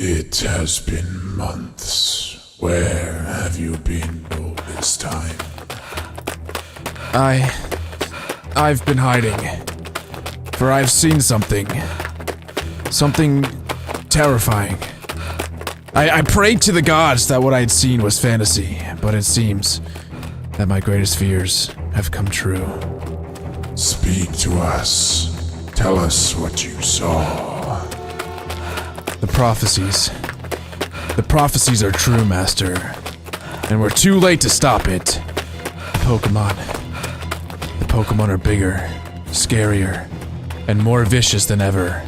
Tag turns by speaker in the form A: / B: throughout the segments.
A: It has been months. Where have you been all this time?
B: I've been hiding. For I've seen something. Something terrifying. I prayed to the gods that what I had seen was fantasy, but it seems that my greatest fears have come true.
A: Speak to us. Tell us what you saw.
B: The prophecies. The prophecies are true, Master. And we're too late to stop it. The Pokemon are bigger, scarier, and more vicious than ever.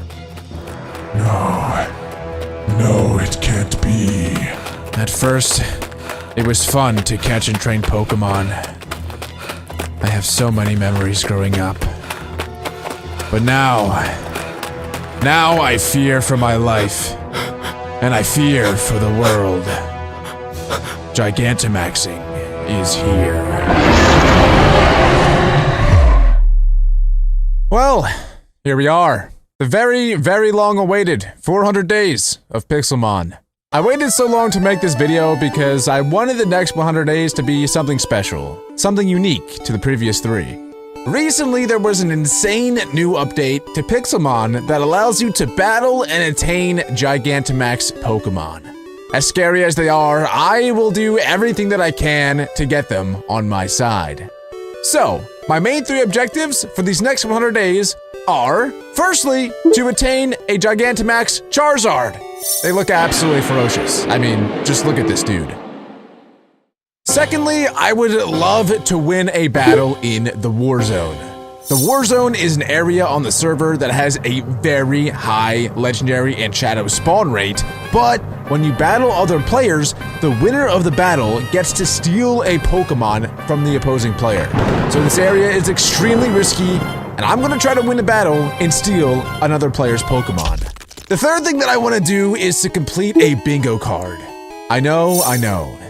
A: No, it can't be.
B: At first, it was fun to catch and train Pokemon. I have so many memories growing up. But now I fear for my life. And I fear for the world. Gigantamaxing is here. Well, here we are. The very, very long-awaited 400 days of PIXELMON. I waited so long to make this video because I wanted the next 100 days to be something special, something unique to the previous 3. Recently, there was an insane new update to PIXELMON that allows you to battle and attain Gigantamax Pokemon. As scary as they are, I will do everything that I can to get them on my side. So, my main 3 objectives for these next 100 days are, firstly, to attain a Gigantamax Charizard. They look absolutely ferocious. I mean, just look at this dude. Secondly, I would love to win a battle in the War Zone. The War Zone is an area on the server that has a very high legendary and shadow spawn rate, but when you battle other players, the winner of the battle gets to steal a Pokemon from the opposing player. So this area is extremely risky, and I'm gonna try to win a battle and steal another player's Pokemon. The third thing that I want to do is to complete a bingo card. I know,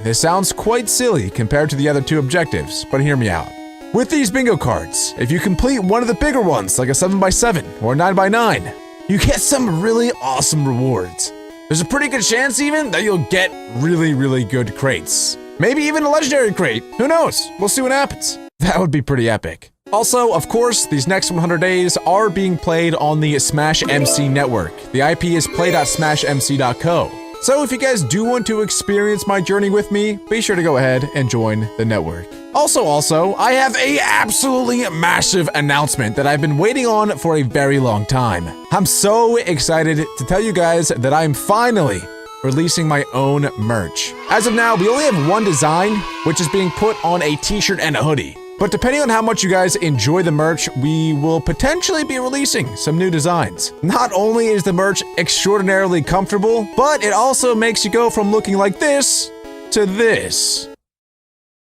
B: this sounds quite silly compared to the other 2 objectives, but hear me out. With these bingo cards, if you complete one of the bigger ones, like a 7x7 or a 9x9, you get some really awesome rewards. There's a pretty good chance even that you'll get really, really good crates. Maybe even a legendary crate, who knows? We'll see what happens. That would be pretty epic. Also, of course, these next 100 days are being played on the Smash MC network. The IP is play.smashmc.co. So if you guys do want to experience my journey with me, be sure to go ahead and join the network. Also, I have a absolutely massive announcement that I've been waiting on for a very long time. I'm so excited to tell you guys that I'm finally releasing my own merch. As of now, we only have one design, which is being put on a t-shirt and a hoodie. But depending on how much you guys enjoy the merch, we will potentially be releasing some new designs. Not only is the merch extraordinarily comfortable, but it also makes you go from looking like this to this.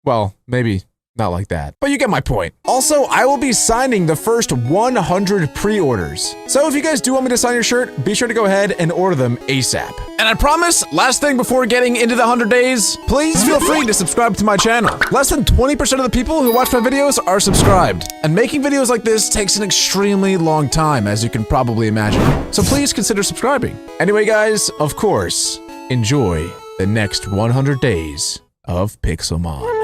B: Well, maybe not like that, but you get my point. Also, I will be signing the first 100 pre-orders. So if you guys do want me to sign your shirt, be sure to go ahead and order them ASAP. And I promise, last thing before getting into the 100 days, please feel free to subscribe to my channel. Less than 20% of the people who watch my videos are subscribed. And making videos like this takes an extremely long time, as you can probably imagine. So please consider subscribing. Anyway, guys, of course, enjoy the next 100 days of PIXELMON.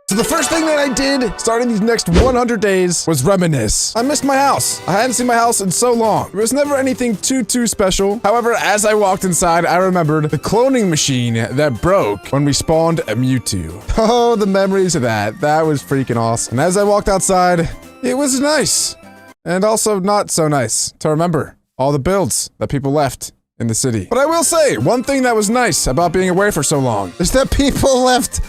B: So the first thing that I did, starting these next 100 days, was reminisce. I missed my house. I hadn't seen my house in so long. There was never anything too special. However, as I walked inside, I remembered the cloning machine that broke when we spawned a Mewtwo. Oh, the memories of that. That was freaking awesome. And as I walked outside, it was nice. And also not so nice to remember all the builds that people left in the city. But I will say, one thing that was nice about being away for so long is that people left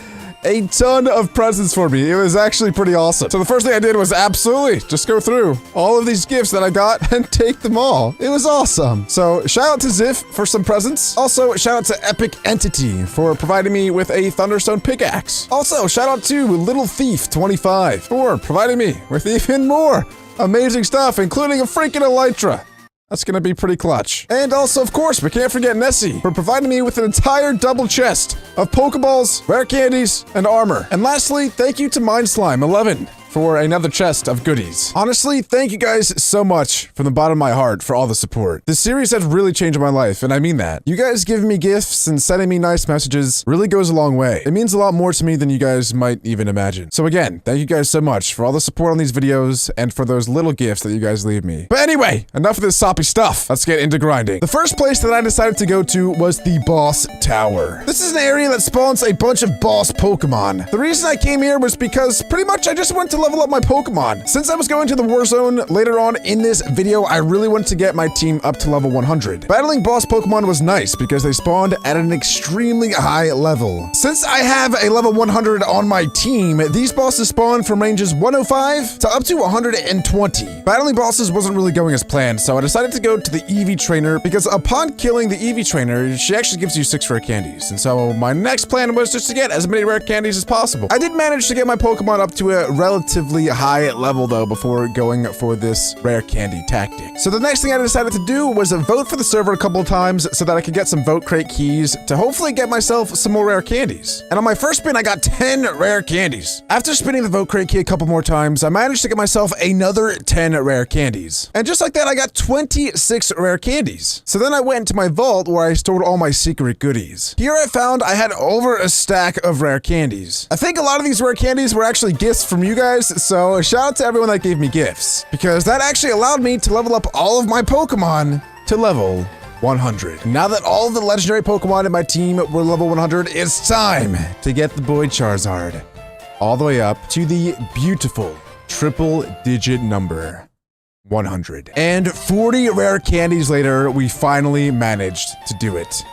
B: a ton of presents for me. It was actually pretty awesome. So the first thing I did was absolutely just go through all of these gifts that I got and take them all. It was awesome. So shout out to Ziff for some presents. Also, shout out to Epic Entity for providing me with a Thunderstone pickaxe. Also, shout out to Little Thief 25 for providing me with even more amazing stuff, including a freaking Elytra. That's gonna be pretty clutch. And also, of course, we can't forget Nessie for providing me with an entire double chest of Pokeballs, rare candies, and armor. And lastly, thank you to MindSlime11 for another chest of goodies. Honestly, thank you guys so much from the bottom of my heart for all the support. This series has really changed my life, and I mean that. You guys giving me gifts and sending me nice messages really goes a long way. It means a lot more to me than you guys might even imagine. So again, thank you guys so much for all the support on these videos and for those little gifts that you guys leave me. But anyway, enough of this soppy stuff. Let's get into grinding. The first place that I decided to go to was the boss tower. This is an area that spawns a bunch of boss Pokemon. The reason I came here was because pretty much I just wanted to level up my Pokemon. Since I was going to the war zone later on in this video, I really wanted to get my team up to level 100. Battling boss Pokemon was nice because they spawned at an extremely high level. Since I have a level 100 on my team, these bosses spawn from ranges 105 to up to 120. Battling bosses wasn't really going as planned, so I decided to go to the Eevee trainer because upon killing the Eevee trainer, she actually gives you 6 rare candies. And so my next plan was just to get as many rare candies as possible. I did manage to get my Pokemon up to a relatively high level though before going for this rare candy tactic. So the next thing I decided to do was vote for the server a couple of times so that I could get some vote crate keys to hopefully get myself some more rare candies. And on my first spin, I got 10 rare candies. After spinning the vote crate key a couple more times, I managed to get myself another 10 rare candies. And just like that, I got 26 rare candies. So then I went into my vault where I stored all my secret goodies. Here I found I had over a stack of rare candies. I think a lot of these rare candies were actually gifts from you guys, so shout out to everyone that gave me gifts, because that actually allowed me to level up all of my Pokemon to level 100. Now that all of the legendary Pokemon in my team were level 100, it's time to get the boy Charizard all the way up to the beautiful triple-digit number 100. And 40 rare candies later, we finally managed to do it.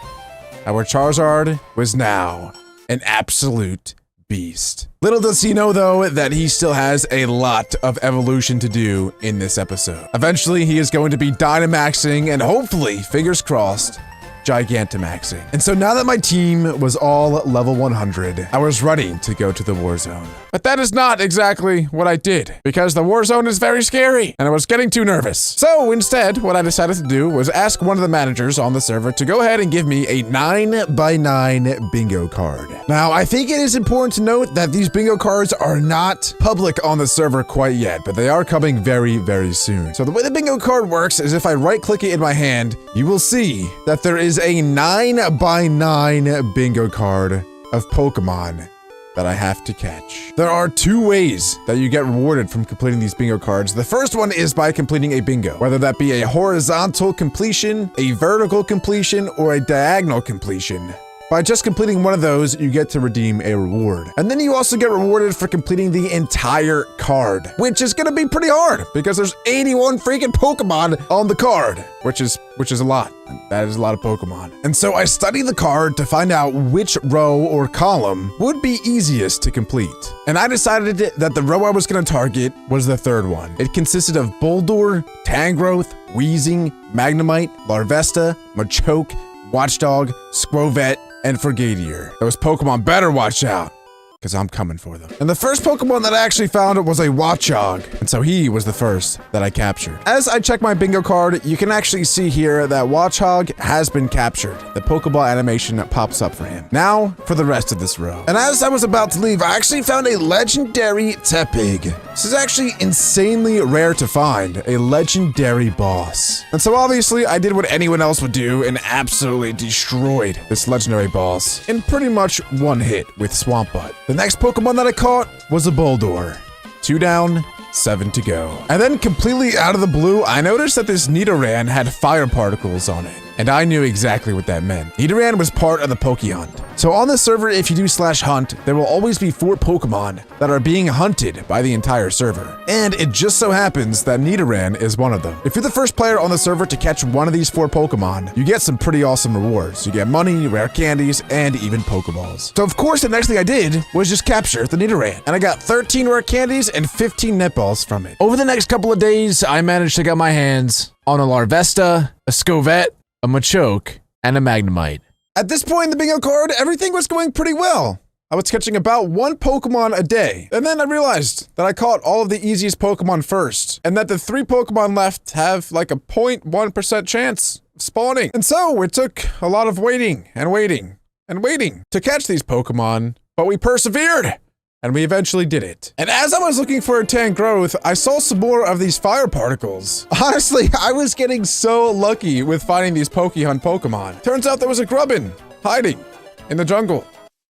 B: Our Charizard was now an absolute beast. Little does he know, though, that he still has a lot of evolution to do in this episode. Eventually, he is going to be Dynamaxing and hopefully, fingers crossed, Gigantamaxing. And so now that my team was all level 100, I was ready to go to the war zone. But that is not exactly what I did, because the war zone is very scary, and I was getting too nervous. So instead, what I decided to do was ask one of the managers on the server to go ahead and give me a 9x9 bingo card. Now, I think it is important to note that these bingo cards are not public on the server quite yet, but they are coming very, very soon. So the way the bingo card works is if I right-click it in my hand, you will see that there is a 9x9 bingo card of Pokemon that I have to catch. There are 2 ways that you get rewarded from completing these bingo cards. The first one is by completing a bingo, whether that be a horizontal completion, a vertical completion, or a diagonal completion. By just completing one of those, you get to redeem a reward. And then you also get rewarded for completing the entire card, which is gonna be pretty hard because there's 81 freaking Pokemon on the card, which is a lot. That is a lot of Pokemon. And so I studied the card to find out which row or column would be easiest to complete. And I decided that the row I was gonna target was the third one. It consisted of Boldore, Tangrowth, Weezing, Magnemite, Larvesta, Machoke, Watchdog, Scrovet, and Frogadier. Those Pokemon better watch out, because I'm coming for them. And the first Pokemon that I actually found was a Watchog, and so he was the first that I captured. As I check my bingo card, you can actually see here that Watchog has been captured. The Pokeball animation pops up for him. Now, for the rest of this row. And as I was about to leave, I actually found a legendary Tepig. This is actually insanely rare to find, a legendary boss. And so obviously, I did what anyone else would do and absolutely destroyed this legendary boss in pretty much one hit with Swampbutt. The next Pokemon that I caught was a Boldore. 2 down, 7 to go. And then completely out of the blue, I noticed that this Nidoran had fire particles on it. And I knew exactly what that meant. Nidoran was part of the Pokehunt. So on this server, if you do /hunt, there will always be 4 Pokemon that are being hunted by the entire server. And it just so happens that Nidoran is one of them. If you're the first player on the server to catch one of these 4 Pokemon, you get some pretty awesome rewards. You get money, rare candies, and even Pokeballs. So of course, the next thing I did was just capture the Nidoran. And I got 13 rare candies and 15 netballs from it. Over the next couple of days, I managed to get my hands on a Larvesta, a Scovette, a Machoke, and a Magnemite. At this point in the bingo card, everything was going pretty well. I was catching about 1 Pokemon a day. And then I realized that I caught all of the easiest Pokemon first, and that the 3 Pokemon left have like a 0.1% chance of spawning. And so it took a lot of waiting and waiting and waiting to catch these Pokemon, but we persevered. and we eventually did it. And as I was looking for a tan growth, I saw some more of these fire particles. Honestly, I was getting so lucky with finding these Pokehunt Pokemon. Turns out there was a Grubbin hiding in the jungle,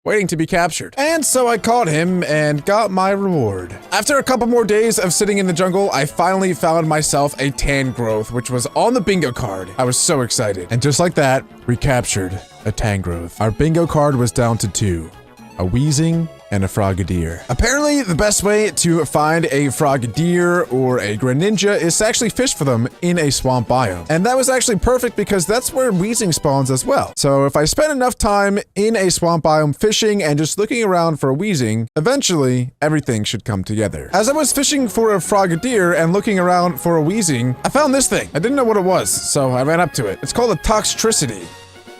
B: waiting to be captured. And so I caught him and got my reward. After a couple more days of sitting in the jungle, I finally found myself a tan growth, which was on the bingo card. I was so excited. And just like that, we captured a tan growth. Our bingo card was down to 2. A Weezing and a Frogadier. Apparently, the best way to find a Frogadier or a Greninja is to actually fish for them in a swamp biome. And that was actually perfect because that's where Weezing spawns as well. So if I spend enough time in a swamp biome fishing and just looking around for a Weezing, eventually everything should come together. As I was fishing for a Frogadier and looking around for a Weezing, I found this thing. I didn't know what it was, so I ran up to it. It's called a Toxtricity.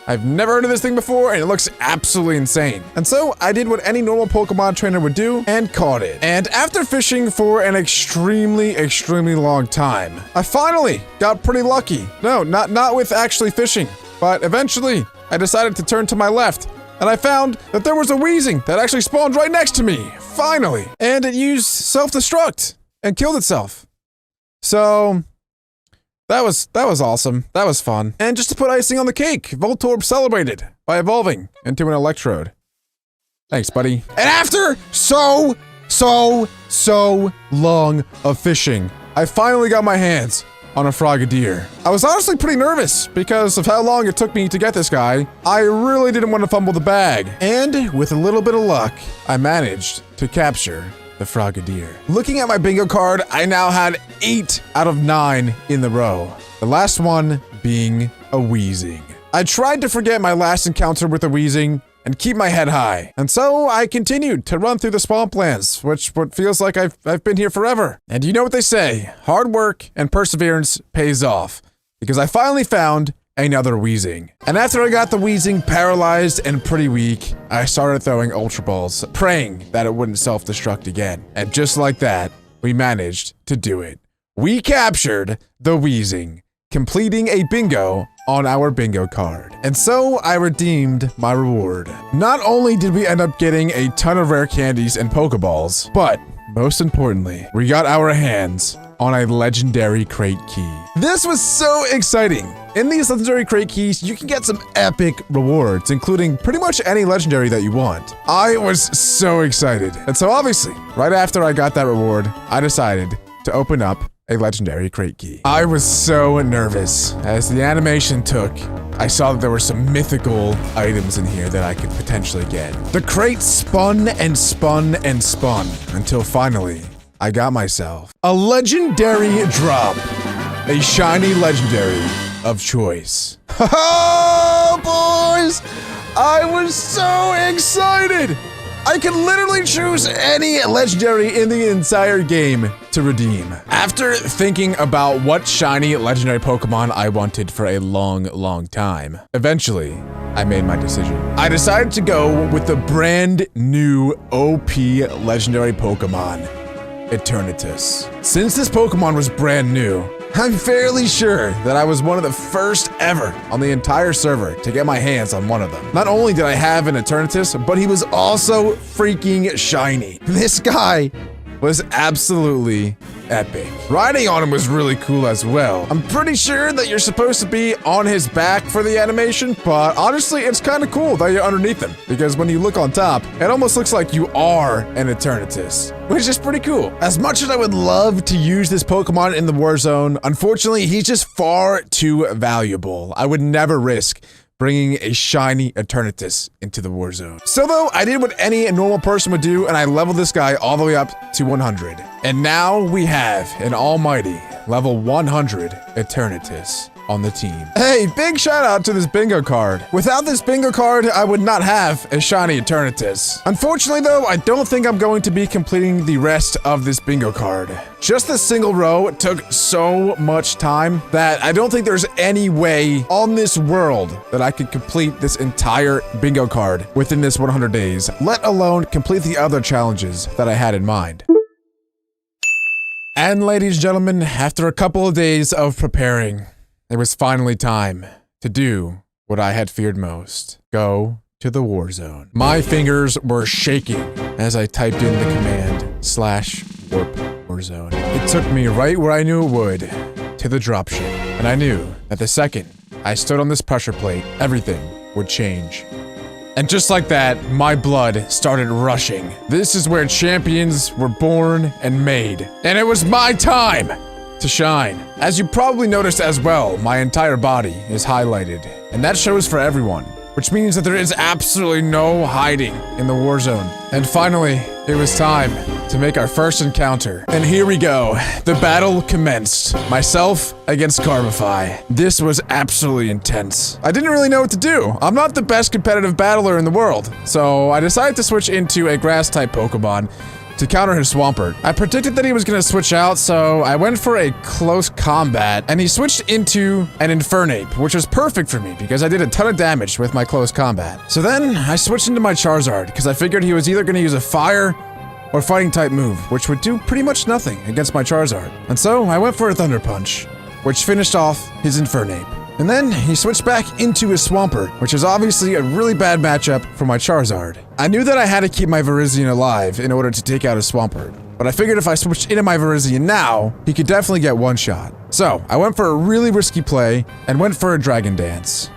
B: I've never heard of this thing before, and it looks absolutely insane. And so I did what any normal Pokemon trainer would do and caught it. And after fishing for an extremely long time, I finally got pretty lucky. No, not with actually fishing, but eventually I decided to turn to my left, and I found that there was a Weezing that actually spawned right next to me. Finally. And it used self-destruct and killed itself. So that was awesome. That was fun. And just to put icing on the cake, Voltorb celebrated by evolving into an Electrode. Thanks, buddy. And after so long of fishing, I finally got my hands on a Frogadier. I was honestly pretty nervous because of how long it took me to get this guy. I really didn't want to fumble the bag. And with a little bit of luck, I managed to capture the Frogadier. Looking at my bingo card, I now had 8 out of 9 in the row. The last one being a Weezing. I tried to forget my last encounter with a Weezing and keep my head high. And so I continued to run through the swamplands, which feels like I've been here forever. And you know what they say, hard work and perseverance pays off. Because I finally found another Weezing. And after I got the Weezing paralyzed and pretty weak, I started throwing Ultra Balls, praying that it wouldn't self-destruct again. And just like that, we managed to do it. We captured the Weezing, completing a bingo on our bingo card. And so I redeemed my reward. Not only did we end up getting a ton of rare candies and Pokeballs, but most importantly, we got our hands on a legendary crate key. This was so exciting. In these legendary crate keys, you can get some epic rewards, including pretty much any legendary that you want. I was so excited. And so obviously, right after I got that reward, I decided to open up a legendary crate key. I was so nervous. As the animation took, I saw that there were some mythical items in here that I could potentially get. The crate spun and spun and spun until finally, I got myself a legendary drop. A shiny legendary of choice. Oh, boys! I was so excited! I could literally choose any legendary in the entire game to redeem. After thinking about what shiny legendary Pokemon I wanted for a long time, eventually, I made my decision. I decided to go with the brand new OP legendary Pokemon, Eternitus. Since this Pokemon was brand new, I'm fairly sure that I was one of the first ever on the entire server to get my hands on one of them. Not only did I have an Eternitus, but he was also freaking shiny. This guy was absolutely epic. Riding on him was really cool as well. I'm pretty sure that you're supposed to be on his back for the animation, but honestly, it's kind of cool that you're underneath him, because when you look on top, it almost looks like you are an Eternitus, which is pretty cool. As much as I would love to use this Pokemon in the Warzone, unfortunately, he's just far too valuable. I would never risk bringing a shiny Eternitus into the Warzone. So though, I did what any normal person would do, and I leveled this guy all the way up to 100. And now we have an almighty level 100 Eternitus on the team. Hey, big shout out to this bingo card. Without this bingo card, I would not have a shiny Eternitus. Unfortunately though, I don't think I'm going to be completing the rest of this bingo card. Just this single row took so much time that I don't think there's any way on this world that I could complete this entire bingo card within this 100 days, let alone complete the other challenges that I had in mind. And ladies and gentlemen, after a couple of days of preparing, it was finally time to do what I had feared most. Go to the Warzone. My fingers were shaking as I typed in the command /warp warzone. It took me right where I knew it would, to the dropship. And I knew that the second I stood on this pressure plate, everything would change. And just like that, my blood started rushing. This is where champions were born and made. And it was my time to shine. As you probably noticed as well, my entire body is highlighted. And that shows for everyone, which means that there is absolutely no hiding in the war zone. And finally, it was time to make our first encounter. And here we go. The battle commenced. Myself against Carbify. This was absolutely intense. I didn't really know what to do. I'm not the best competitive battler in the world, so I decided to switch into a grass-type Pokemon to counter his Swampert. I predicted that he was gonna switch out, so I went for a close combat, and he switched into an Infernape, which was perfect for me because I did a ton of damage with my close combat. So then, I switched into my Charizard, because I figured he was either gonna use a fire or fighting type move, which would do pretty much nothing against my Charizard. And so, I went for a Thunder Punch, which finished off his Infernape. And then, he switched back into his Swampert, which is obviously a really bad matchup for my Charizard. I knew that I had to keep my Virizion alive in order to take out his Swampert, but I figured if I switched into my Virizion now, he could definitely get one shot. So, I went for a really risky play, and went for a Dragon Dance.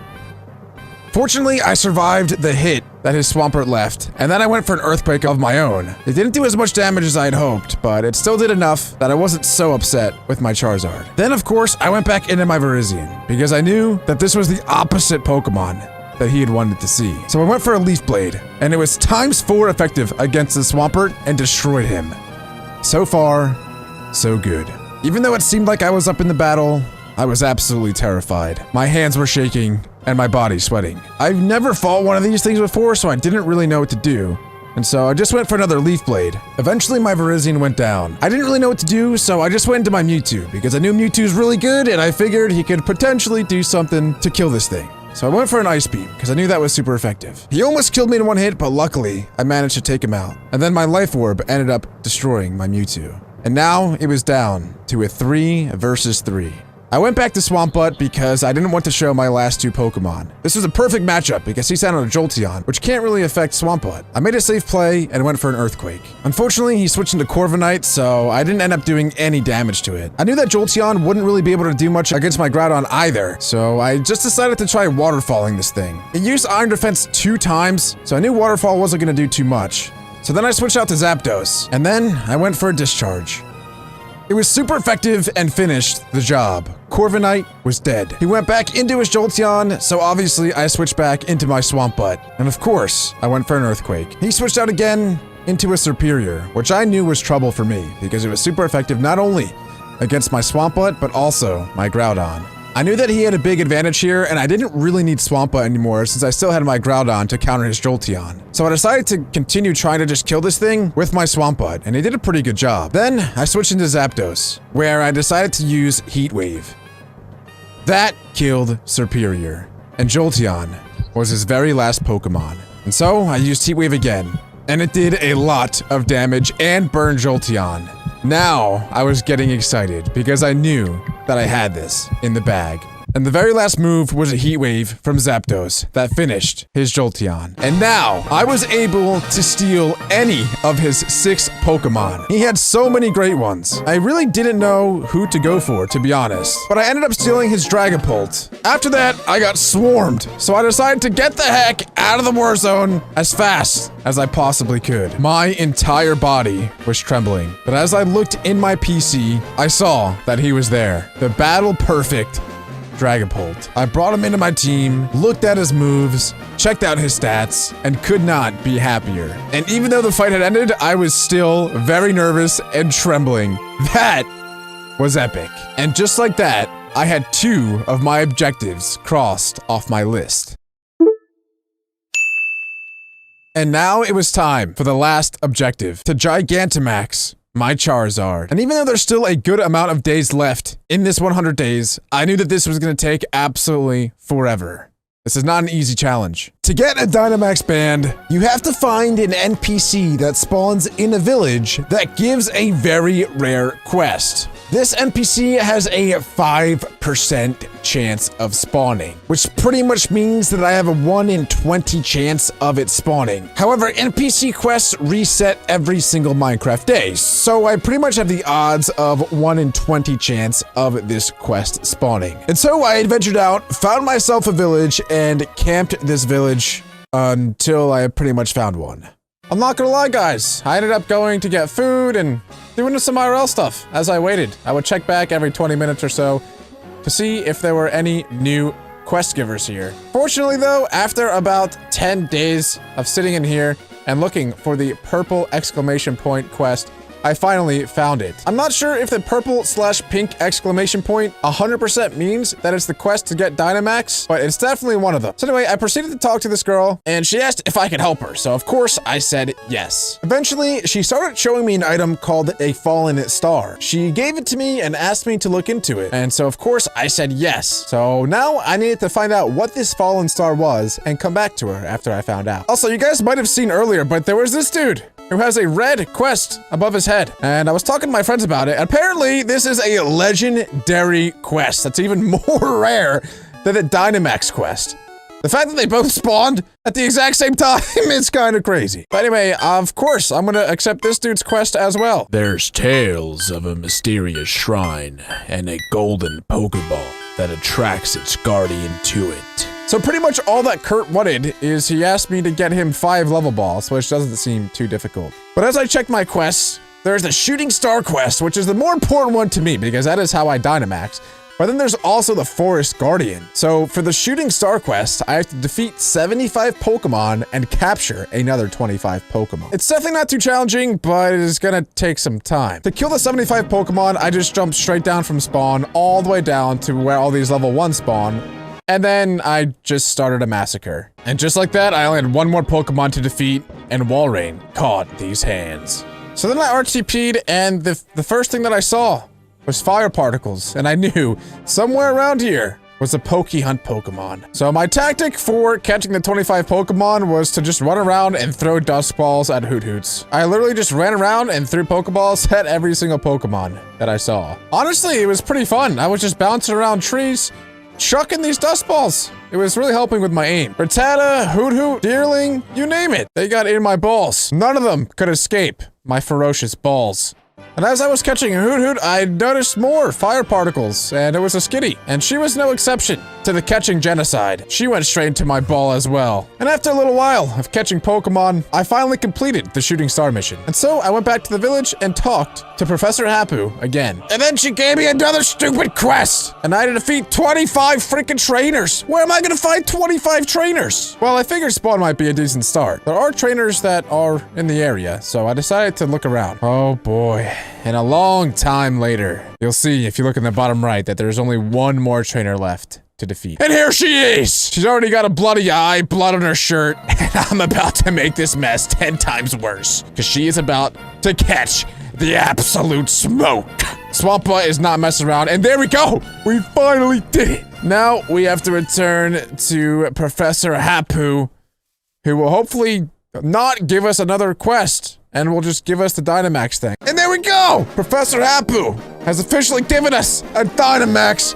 B: Fortunately, I survived the hit that his Swampert left, and then I went for an Earthquake of my own. It didn't do as much damage as I had hoped, but it still did enough that I wasn't so upset with my Charizard. Then, of course, I went back into my Virizion, because I knew that this was the opposite Pokemon that he had wanted to see. So I went for a Leaf Blade, and it was ×4 effective against the Swampert and destroyed him. So far, so good. Even though it seemed like I was up in the battle, I was absolutely terrified. My hands were shaking, and my body sweating. I've never fought one of these things before, so I didn't really know what to do. And so I just went for another Leaf Blade. Eventually my Virizion went down. I didn't really know what to do, so I just went into my Mewtwo, because I knew Mewtwo's really good, and I figured he could potentially do something to kill this thing. So I went for an Ice Beam, because I knew that was super effective. He almost killed me in one hit, but luckily, I managed to take him out. And then my Life Orb ended up destroying my Mewtwo. And now, it was down to a 3 versus 3. I went back to Swampert because I didn't want to show my last two Pokemon. This was a perfect matchup because he sat on a Jolteon, which can't really affect Swampert. I made a safe play and went for an Earthquake. Unfortunately, he switched into Corviknight, so I didn't end up doing any damage to it. I knew that Jolteon wouldn't really be able to do much against my Groudon either, so I just decided to try Waterfalling this thing. It used Iron Defense 2 times, so I knew Waterfall wasn't going to do too much. So then I switched out to Zapdos, and then I went for a Discharge. It was super effective and finished the job. Corviknight was dead. He went back into his Jolteon, so obviously I switched back into my Swampert. And of course, I went for an Earthquake. He switched out again into a Serperior, which I knew was trouble for me because it was super effective not only against my Swampert, but also my Groudon. I knew that he had a big advantage here, and I didn't really need Swampert anymore since I still had my Groudon to counter his Jolteon. So I decided to continue trying to just kill this thing with my Swampert, and he did a pretty good job. Then, I switched into Zapdos, where I decided to use Heat Wave. That killed Serperior, and Jolteon was his very last Pokemon. And so, I used Heat Wave again, and it did a lot of damage and burned Jolteon. Now, I was getting excited because I knew that I had this in the bag. And the very last move was a Heat Wave from Zapdos that finished his Jolteon. And now, I was able to steal any of his 6 Pokemon. He had so many great ones. I really didn't know who to go for, to be honest. But I ended up stealing his Dragapult. After that, I got swarmed. So I decided to get the heck out of the war zone as fast as I possibly could. My entire body was trembling. But as I looked in my PC, I saw that he was there. The battle-perfect Dragapult. I brought him into my team, looked at his moves, checked out his stats, and could not be happier. And even though the fight had ended, I was still very nervous and trembling. That was epic. And just like that, I had 2 of my objectives crossed off my list. And now it was time for the last objective, to Gigantamax my Charizard. And even though there's still a good amount of days left in this 100 days, I knew that this was going to take absolutely forever. This is not an easy challenge. To get a Dynamax band, you have to find an NPC that spawns in a village that gives a very rare quest. This NPC has a 5% chance of spawning, which pretty much means that I have a 1 in 20 chance of it spawning. However, NPC quests reset every single Minecraft day, so I pretty much have the odds of 1 in 20 chance of this quest spawning. And so I adventured out, found myself a village, and camped this village until I pretty much found one. I'm not gonna lie, guys. I ended up going to get food and doing some IRL stuff as I waited. I would check back every 20 minutes or so to see if there were any new quest givers here. Fortunately, though, after about 10 days of sitting in here and looking for the purple exclamation point quest, I finally found it. I'm not sure if the purple/pink exclamation point 100% means that it's the quest to get Dynamax, but it's definitely one of them. So anyway, I proceeded to talk to this girl, and she asked if I could help her, so of course I said yes. Eventually, she started showing me an item called a fallen star. She gave it to me and asked me to look into it, and so of course I said yes. So now I needed to find out what this fallen star was and come back to her after I found out. Also, you guys might have seen earlier, but there was this dude who has a red quest above his head. And I was talking to my friends about it. Apparently, this is a legendary quest that's even more rare than the Dynamax quest. The fact that they both spawned at the exact same time is kind of crazy. But anyway, of course, I'm gonna accept this dude's quest as well.
A: There's tales of a mysterious shrine and a golden Pokeball that attracts its guardian to it.
B: So pretty much all that Kurt wanted is he asked me to get him 5 level balls, which doesn't seem too difficult. But as I checked my quests, there's the Shooting Star quest, which is the more important one to me because that is how I Dynamax. But then there's also the Forest Guardian. So for the Shooting Star quest, I have to defeat 75 Pokemon and capture another 25 Pokemon. It's definitely not too challenging, but it is gonna take some time. To kill the 75 Pokemon, I just jumped straight down from spawn all the way down to where all these level 1 spawn. And then I just started a massacre. And just like that, I only had one more Pokemon to defeat, and Walrein caught these hands. So then I RTP'd, and the first thing that I saw was fire particles, and I knew somewhere around here was a Pokehunt Pokemon. So my tactic for catching the 25 Pokemon was to just run around and throw dust balls at Hoot Hoots. I literally just ran around and threw Pokeballs at every single Pokemon that I saw. Honestly, it was pretty fun. I was just bouncing around trees, chucking these dust balls. It was really helping with my aim. Rattata, Hoot Hoot, Deerling, you name it. They got in my balls. None of them could escape my ferocious balls. And as I was catching a Hoot Hoot, I noticed more fire particles, and it was a Skitty. And she was no exception to the catching genocide. She went straight into my ball as well. And after a little while of catching Pokemon, I finally completed the Shooting Star mission. And so I went back to the village and talked to Professor Hapu again. And then she gave me another stupid quest! And I had to defeat 25 freaking trainers! Where am I gonna find 25 trainers? Well, I figured spawn might be a decent start. There are trainers that are in the area, so I decided to look around. Oh boy. And a long time later, you'll see if you look in the bottom right that there's only one more trainer left to defeat. And here she is! She's already got a bloody eye, blood on her shirt, and I'm about to make this mess 10 times worse. Because she is about to catch the absolute smoke. Swampa is not messing around, and there we go! We finally did it! Now we have to return to Professor Hapu, who will hopefully not give us another quest, and will just give us the Dynamax thing. And there we go! Professor Hapu has officially given us a Dynamax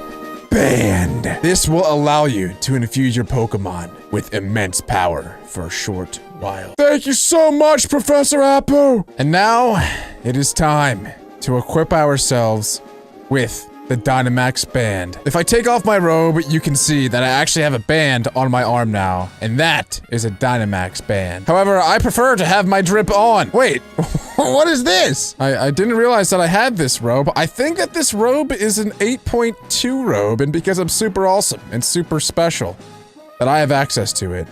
B: band. This will allow you to infuse your Pokemon with immense power for a short while. Thank you so much, Professor Hapu! And now, it is time to equip ourselves with the Dynamax band. If I take off my robe, you can see that I actually have a band on my arm now, and that is a Dynamax band. However, I prefer to have my drip on. Wait, what is this? I didn't realize that I had this robe. I think that this robe is an 8.2 robe, and because I'm super awesome and super special, that I have access to it.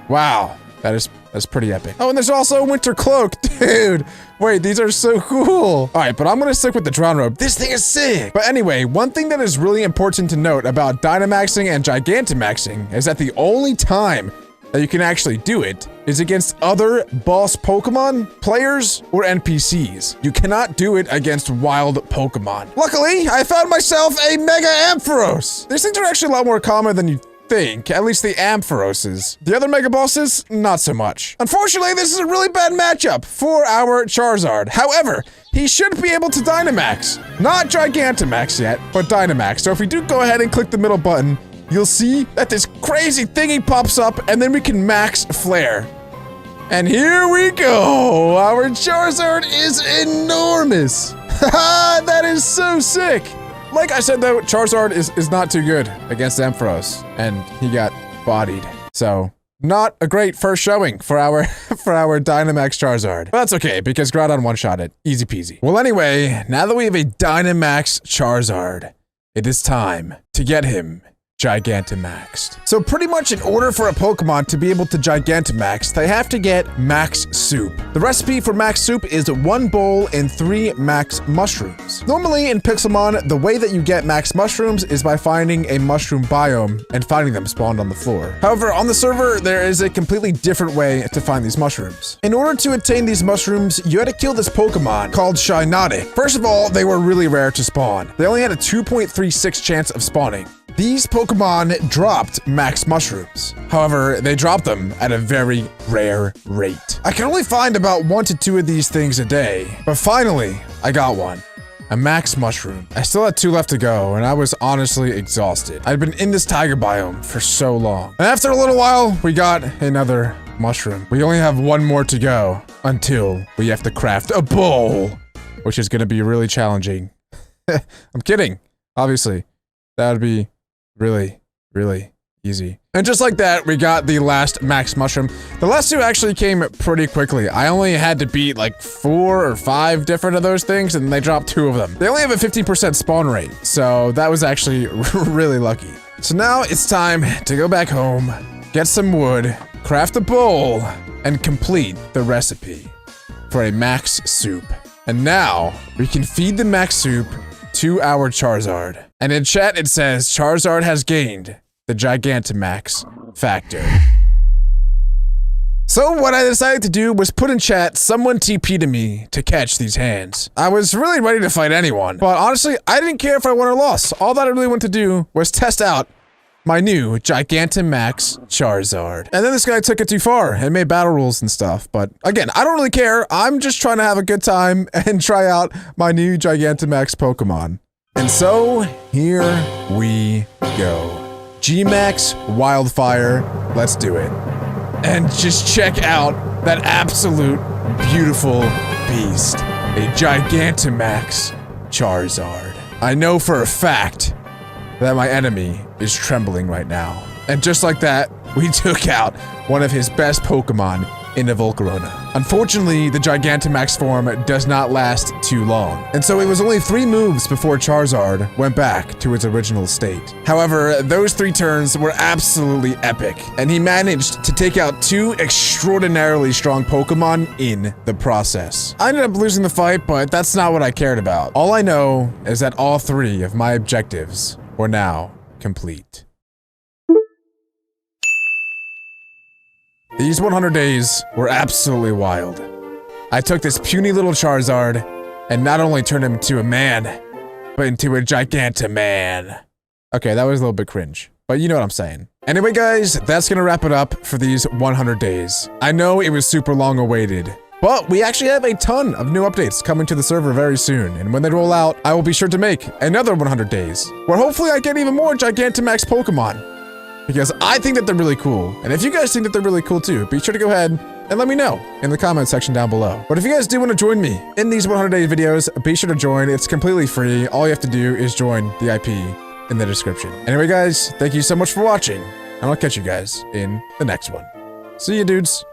B: Wow, that's pretty epic. Oh, and there's also a winter cloak, dude. Wait, these are so cool. All right, but I'm gonna stick with the Drown robe. This thing is sick. But anyway, one thing that is really important to note about Dynamaxing and Gigantamaxing is that the only time that you can actually do it is against other boss Pokemon, players, or NPCs. You cannot do it against wild Pokemon. Luckily, I found myself a Mega Ampharos. These things are actually a lot more common than you think. At least the Amphiroses. The other Mega Bosses, not so much. Unfortunately, this is a really bad matchup for our Charizard. However, he should be able to Dynamax. Not Gigantamax yet, but Dynamax. So if we do go ahead and click the middle button, you'll see that this crazy thingy pops up, and then we can max Flare. And here we go! Our Charizard is enormous! Haha, that is so sick! Like I said though, Charizard is not too good against Ampharos, and he got bodied. So, not a great first showing for our Dynamax Charizard. But that's okay, because Groudon one-shot it. Easy peasy. Well anyway, now that we have a Dynamax Charizard, it is time to get him Gigantamaxed. So pretty much in order for a Pokemon to be able to Gigantamax, they have to get Max Soup. The recipe for Max Soup is 1 bowl and 3 Max Mushrooms. Normally in Pixelmon, the way that you get Max Mushrooms is by finding a mushroom biome and finding them spawned on the floor. However, on the server, there is a completely different way to find these mushrooms. In order to obtain these mushrooms, you had to kill this Pokemon called Shiinotic. First of all, they were really rare to spawn. They only had a 2.36 chance of spawning. These Pokemon dropped Max Mushrooms. However, they dropped them at a very rare rate. I can only find about 1 to 2 of these things a day, but finally, I got one. A Max Mushroom. I still had 2 left to go, and I was honestly exhausted. I'd been in this tiger biome for so long. And after a little while, we got another mushroom. We only have 1 more to go until we have to craft a bowl, which is gonna be really challenging. I'm kidding, obviously. That would be really, really easy. And just like that, we got the last Max Mushroom. The last 2 actually came pretty quickly. I only had to beat like 4 or 5 different of those things, and they dropped 2 of them. They only have a 15% spawn rate, so that was actually really lucky. So now it's time to go back home, get some wood, craft a bowl, and complete the recipe for a Max Soup. And now, we can feed the Max Soup to our Charizard. And in chat it says, Charizard has gained the Gigantamax factor. So what I decided to do was put in chat, someone TP to me to catch these hands. I was really ready to fight anyone, but honestly, I didn't care if I won or lost. All that I really wanted to do was test out my new Gigantamax Charizard. And then this guy took it too far and made battle rules and stuff. But again, I don't really care. I'm just trying to have a good time and try out my new Gigantamax Pokemon. And so, here we go. G-Max Wildfire, let's do it. And just check out that absolute beautiful beast. A Gigantamax Charizard. I know for a fact that my enemy is trembling right now. And just like that, we took out one of his best Pokemon in a Volcarona. Unfortunately, the Gigantamax form does not last too long. And so it was only 3 moves before Charizard went back to its original state. However, those 3 turns were absolutely epic, and he managed to take out 2 extraordinarily strong Pokemon in the process. I ended up losing the fight, but that's not what I cared about. All I know is that all 3 of my objectives were now complete. These 100 days were absolutely wild. I took this puny little Charizard and not only turned him into a man, but into a Gigantaman. Okay, that was a little bit cringe, but you know what I'm saying. Anyway guys, that's gonna wrap it up for these 100 days. I know it was super long awaited, but we actually have a ton of new updates coming to the server very soon, and when they roll out, I will be sure to make another 100 days, where hopefully I get even more Gigantamax Pokemon. Because I think that they're really cool. And if you guys think that they're really cool too, be sure to go ahead and let me know in the comment section down below. But if you guys do want to join me in these 100-day videos, be sure to join. It's completely free. All you have to do is join the IP in the description. Anyway guys, thank you so much for watching, and I'll catch you guys in the next one. See you dudes.